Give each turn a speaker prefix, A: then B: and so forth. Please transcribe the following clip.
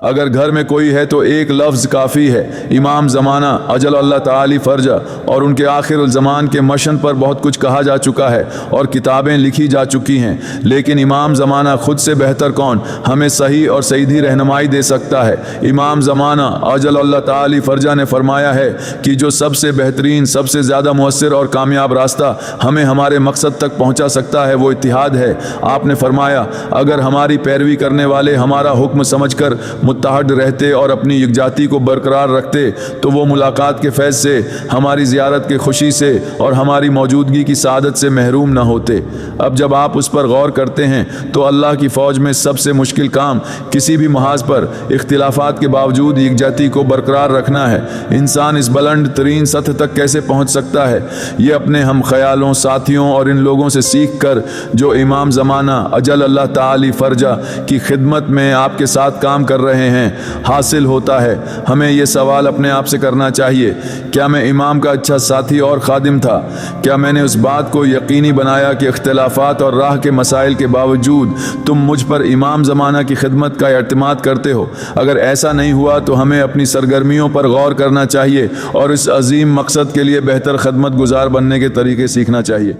A: اگر گھر میں کوئی ہے تو ایک لفظ کافی ہے، امام زمانہ اجل اللہ تعالی فرجہ، اور ان کے آخر الزمان کے مشن پر بہت کچھ کہا جا چکا ہے اور کتابیں لکھی جا چکی ہیں، لیکن امام زمانہ خود سے بہتر کون ہمیں صحیح اور سیدھی رہنمائی دے سکتا ہے۔ امام زمانہ اجل اللہ تعالی فرجہ نے فرمایا ہے کہ جو سب سے بہترین، سب سے زیادہ مؤثر اور کامیاب راستہ ہمیں ہمارے مقصد تک پہنچا سکتا ہے وہ اتحاد ہے۔ آپ نے فرمایا اگر ہماری پیروی کرنے والے ہمارا حکم سمجھ کر متحد رہتے اور اپنی یکجاتی کو برقرار رکھتے تو وہ ملاقات کے فیض سے، ہماری زیارت کی خوشی سے اور ہماری موجودگی کی سعادت سے محروم نہ ہوتے۔ اب جب آپ اس پر غور کرتے ہیں تو اللہ کی فوج میں سب سے مشکل کام کسی بھی محاذ پر اختلافات کے باوجود یکجاتی کو برقرار رکھنا ہے۔ انسان اس بلند ترین سطح تک کیسے پہنچ سکتا ہے؟ یہ اپنے ہم خیالوں، ساتھیوں اور ان لوگوں سے سیکھ کر جو امام زمانہ اجل اللہ تعالی فرجہ کی خدمت میں آپ کے ساتھ کام کر رہے ہیں حاصل ہوتا ہے۔ ہمیں یہ سوال اپنے آپ سے کرنا چاہیے، کیا میں امام کا اچھا ساتھی اور خادم تھا؟ کیا میں نے اس بات کو یقینی بنایا کہ اختلافات اور راہ کے مسائل کے باوجود تم مجھ پر امام زمانہ کی خدمت کا اعتماد کرتے ہو؟ اگر ایسا نہیں ہوا تو ہمیں اپنی سرگرمیوں پر غور کرنا چاہیے اور اس عظیم مقصد کے لیے بہتر خدمت گزار بننے کے طریقے سیکھنا چاہیے۔